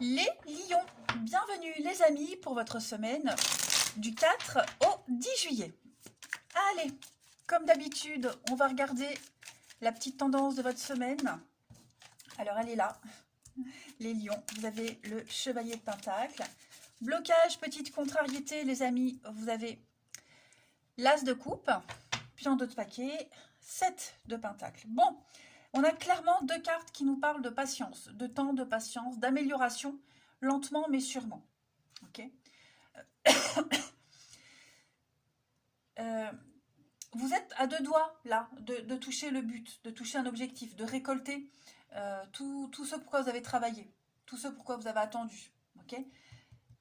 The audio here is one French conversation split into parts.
Les lions, bienvenue les amis pour votre semaine du 4 au 10 juillet. Allez, comme d'habitude, on va regarder la petite tendance de votre semaine. Alors elle est là, les lions, vous avez le chevalier de pentacle. Blocage, petite contrariété les amis, vous avez l'as de coupe, puis en d'autres paquets, 7 de pentacle. Bon, on a clairement deux cartes qui nous parlent de patience, de temps, de patience, d'amélioration, lentement mais sûrement. Ok. Vous êtes à deux doigts là de toucher le but, de toucher un objectif, de récolter tout ce pourquoi vous avez travaillé, tout ce pourquoi vous avez attendu. Ok.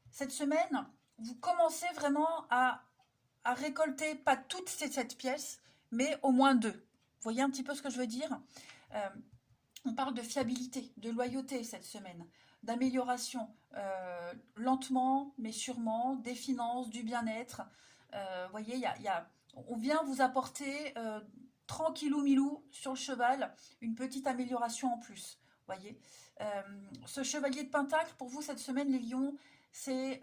Cette semaine, vous commencez vraiment à récolter pas toutes ces 7 pièces, mais au moins 2. Vous voyez un petit peu ce que je veux dire? On parle de fiabilité, de loyauté cette semaine, d'amélioration, lentement mais sûrement, des finances, du bien-être. Vous voyez, on vient vous apporter tranquillou milou sur le cheval une petite amélioration en plus. Voyez, ce chevalier de pentacle pour vous cette semaine les lions, c'est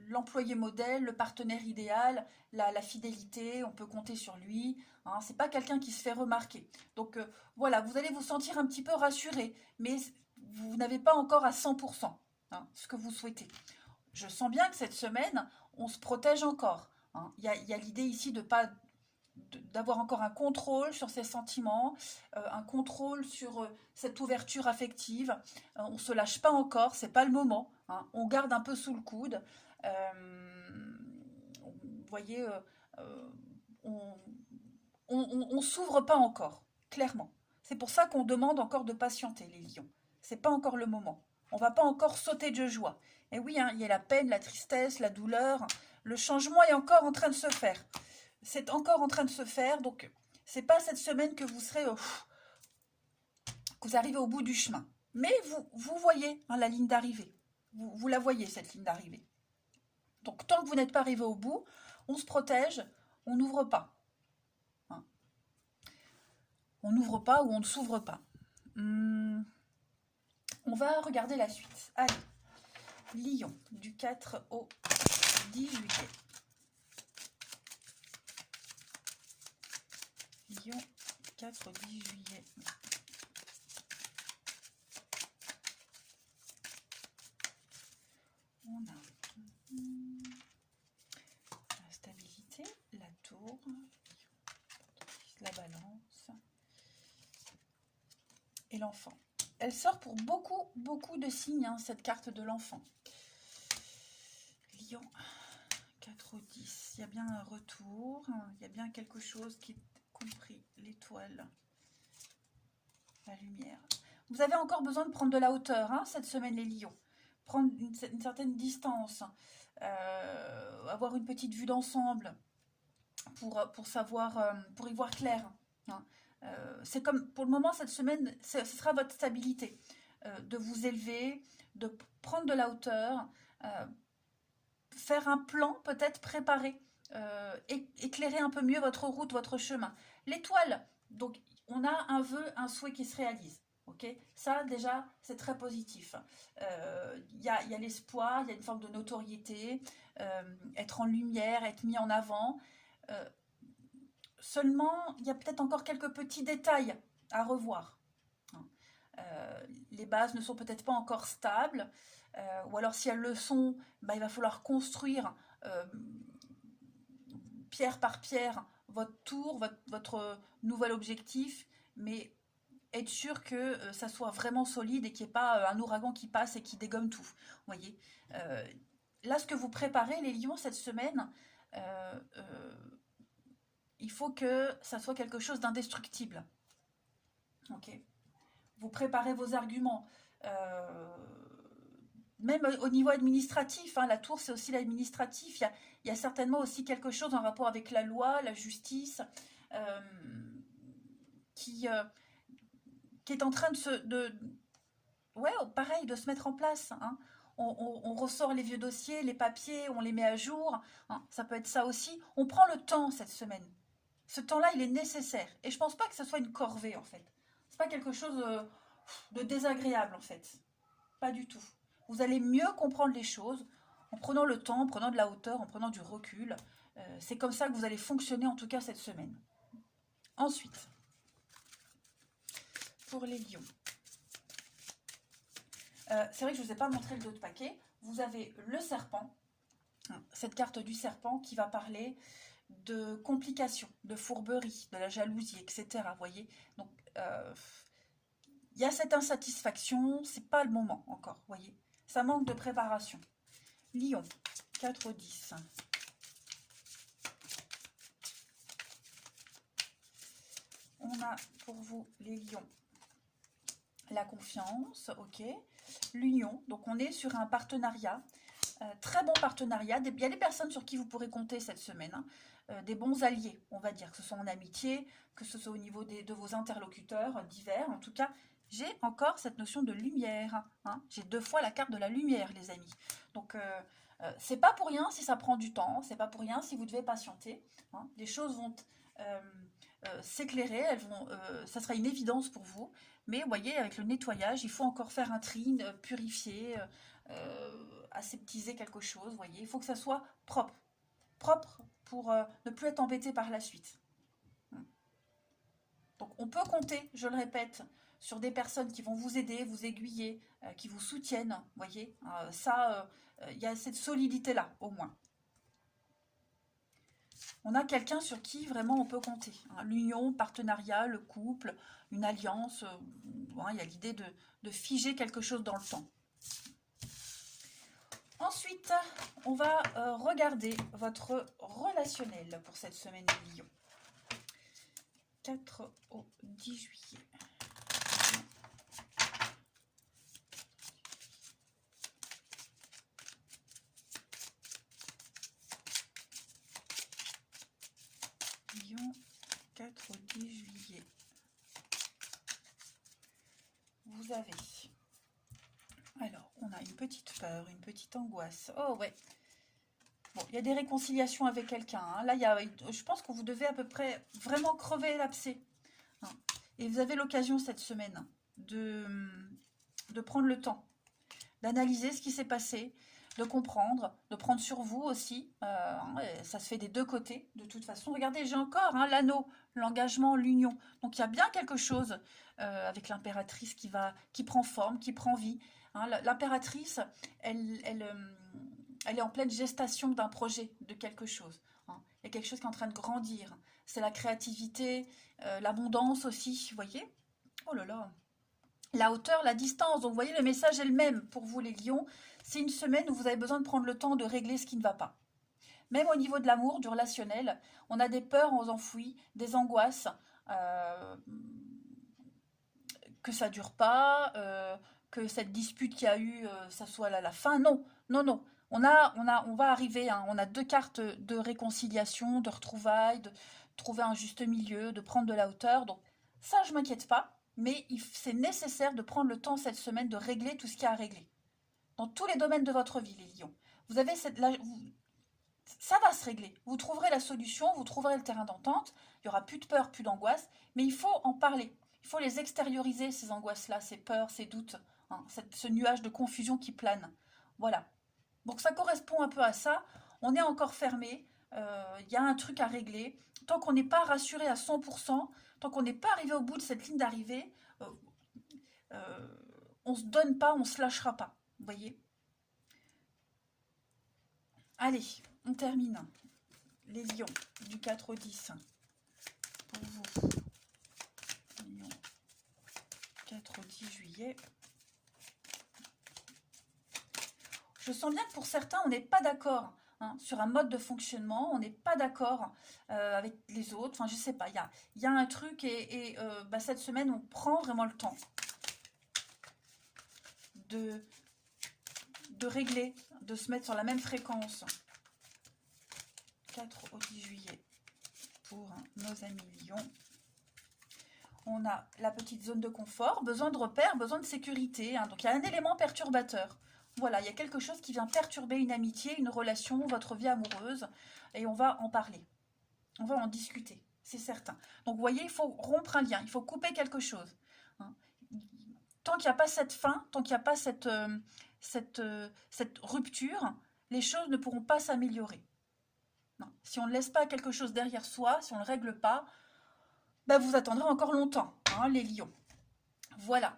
l'employé modèle, le partenaire idéal, la fidélité, on peut compter sur lui. Hein, c'est pas quelqu'un qui se fait remarquer. Donc voilà, vous allez vous sentir un petit peu rassuré, mais vous n'avez pas encore à 100% hein, ce que vous souhaitez. Je sens bien que cette semaine, on se protège encore. Hein. Il y a l'idée ici de pas d'avoir encore un contrôle sur ses sentiments, un contrôle sur cette ouverture affective. On ne se lâche pas encore, c'est pas le moment. Hein. On garde un peu sous le coude. Vous voyez, on s'ouvre pas encore, clairement. C'est pour ça qu'on demande encore de patienter, les lions. C'est pas encore le moment. On va pas encore sauter de joie. Et oui, hein, il y a la peine, la tristesse, la douleur. Le changement est encore en train de se faire. C'est encore en train de se faire, donc c'est pas cette semaine que vous serez que vous arrivez au bout du chemin. Mais vous voyez hein, la ligne d'arrivée. Vous la voyez, cette ligne d'arrivée. Donc tant que vous n'êtes pas arrivé au bout, on se protège, on n'ouvre pas. Hein. On n'ouvre pas ou on ne s'ouvre pas. On va regarder la suite. Allez, Lion, du 4 au 10 juillet. Lion, 4 au 10 juillet. On a la stabilité, la tour, la balance et l'enfant. Elle sort pour beaucoup de signes, hein, cette carte de l'enfant. Lion, 4 au 10. Il y a bien un retour, il y a bien quelque chose qui est compris. L'étoile, la lumière. Vous avez encore besoin de prendre de la hauteur hein, cette semaine, les lions. Prendre une certaine distance, avoir une petite vue d'ensemble pour savoir, pour y voir clair. Hein. C'est comme, pour le moment, cette semaine, ce sera votre stabilité. De vous élever, de prendre de la hauteur, faire un plan, peut-être préparer, éclairer un peu mieux votre route, votre chemin. L'étoile, donc on a un vœu, un souhait qui se réalise. Okay, ça déjà c'est très positif. Il y a l'espoir, il y a une forme de notoriété, être en lumière, être mis en avant. Seulement, il y a peut-être encore quelques petits détails à revoir. Les bases ne sont peut-être pas encore stables, ou alors si elles le sont, bah, il va falloir construire pierre par pierre votre tour, votre nouvel objectif, mais être sûr que ça soit vraiment solide et qu'il n'y ait pas un ouragan qui passe et qui dégomme tout. Vous voyez, là, ce que vous préparez, les lions, cette semaine, il faut que ça soit quelque chose d'indestructible. Ok. Vous préparez vos arguments. Même au niveau administratif, hein, la tour c'est aussi l'administratif, il y a certainement aussi quelque chose en rapport avec la loi, la justice, qui est en train ouais, pareil, de se mettre en place. Hein. On ressort les vieux dossiers, les papiers, on les met à jour. Hein. Ça peut être ça aussi. On prend le temps cette semaine. Ce temps-là, il est nécessaire. Et je pense pas que ce soit une corvée, en fait. C'est pas quelque chose... de désagréable en fait. Pas du tout. Vous allez mieux comprendre les choses en prenant le temps, en prenant de la hauteur, en prenant du recul. C'est comme ça que vous allez fonctionner en tout cas cette semaine. Ensuite, pour les lions. C'est vrai que je ne vous ai pas montré le dos de paquet. Vous avez le serpent, cette carte du serpent qui va parler de complications, de fourberie, de la jalousie, etc. Vous voyez, donc il y a cette insatisfaction, c'est pas le moment encore, voyez. Ça manque de préparation. Lion, 4-10. On a pour vous les lions la confiance, ok. L'union, donc on est sur un partenariat, très bon partenariat. Il y a des personnes sur qui vous pourrez compter cette semaine, hein, des bons alliés, on va dire, que ce soit en amitié, que ce soit au niveau de vos interlocuteurs divers. En tout cas, j'ai encore cette notion de lumière. Hein. J'ai 2 fois la carte de la lumière, les amis. Donc, c'est pas pour rien si ça prend du temps, c'est pas pour rien si vous devez patienter. Hein. Les choses vont s'éclairer, ça sera une évidence pour vous. Mais vous voyez, avec le nettoyage, il faut encore faire un tri, purifier, aseptiser quelque chose. Vous voyez, il faut que ça soit propre. Propre pour ne plus être embêté par la suite. Donc on peut compter, je le répète, sur des personnes qui vont vous aider, vous aiguiller, qui vous soutiennent. Vous voyez, il y a cette solidité-là, au moins. On a quelqu'un sur qui vraiment on peut compter. Hein. L'union, partenariat, le couple, une alliance. Il y a l'idée de figer quelque chose dans le temps. Ensuite, on va regarder votre relationnel pour cette semaine de Lion. 4 au 10 juillet. Lion, 4 au 10 juillet. Vous avez... Alors, on a une petite peur, une petite angoisse. Oh ouais. Bon, il y a des réconciliations avec quelqu'un. Hein. Là, je pense que vous devez à peu près vraiment crever l'abcès. Hein. Et vous avez l'occasion cette semaine de prendre le temps, d'analyser ce qui s'est passé, de comprendre, de prendre sur vous aussi. Ça se fait des 2 côtés, de toute façon. Regardez, j'ai encore l'anneau, l'engagement, l'union. Donc, il y a bien quelque chose avec l'impératrice qui prend forme, qui prend vie. Hein, l'impératrice, elle est en pleine gestation d'un projet, de quelque chose. Hein. Il y a quelque chose qui est en train de grandir. C'est la créativité, l'abondance aussi, vous voyez. Oh là là. La hauteur, la distance. Donc, vous voyez, le message est le même pour vous, les lions. C'est une semaine où vous avez besoin de prendre le temps de régler ce qui ne va pas. Même au niveau de l'amour, du relationnel, on a des peurs enfouies, des angoisses, que ça dure pas, que cette dispute qu'il y a eu, ça soit à la fin. Non, non, non. On va arriver, hein, on a 2 cartes de réconciliation, de retrouvailles, de trouver un juste milieu, de prendre de la hauteur. Donc ça, je ne m'inquiète pas, mais c'est nécessaire de prendre le temps cette semaine de régler tout ce qu'il y a à régler. Dans tous les domaines de votre vie, les lions. Vous avez ça va se régler. Vous trouverez la solution, vous trouverez le terrain d'entente. Il n'y aura plus de peur, plus d'angoisse, mais il faut en parler. Il faut les extérioriser, ces angoisses-là, ces peurs, ces doutes, hein, ce nuage de confusion qui plane. Voilà. Donc ça correspond un peu à ça. On est encore fermé. Il y a un truc à régler. Tant qu'on n'est pas rassuré à 100%, tant qu'on n'est pas arrivé au bout de cette ligne d'arrivée, on ne se donne pas, on ne se lâchera pas. Vous voyez ? Allez, on termine. Les lions, du 4 au 10. Pour vous. Lions, 4 au 10 juillet. Je sens bien que pour certains, on n'est pas d'accord sur un mode de fonctionnement. On n'est pas d'accord avec les autres. Enfin, je ne sais pas. Il y a un truc et cette semaine, on prend vraiment le temps de régler, de se mettre sur la même fréquence. 4 au 10 juillet pour nos amis lions. On a la petite zone de confort, besoin de repères, besoin de sécurité. Hein. Donc, il y a un élément perturbateur. Voilà, il y a quelque chose qui vient perturber une amitié, une relation, votre vie amoureuse. Et on va en parler. On va en discuter, c'est certain. Donc, vous voyez, il faut rompre un lien, il faut couper quelque chose. Hein. tant qu'il n'y a pas cette fin, tant qu'il n'y a pas cette rupture, les choses ne pourront pas s'améliorer. Si on ne laisse pas quelque chose derrière soi, si on ne le règle pas, ben vous attendrez encore longtemps, hein, les lions. Voilà.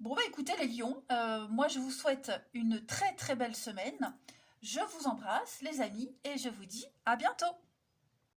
Bon, bah écoutez les lions, moi je vous souhaite une très très belle semaine. Je vous embrasse les amis et je vous dis à bientôt.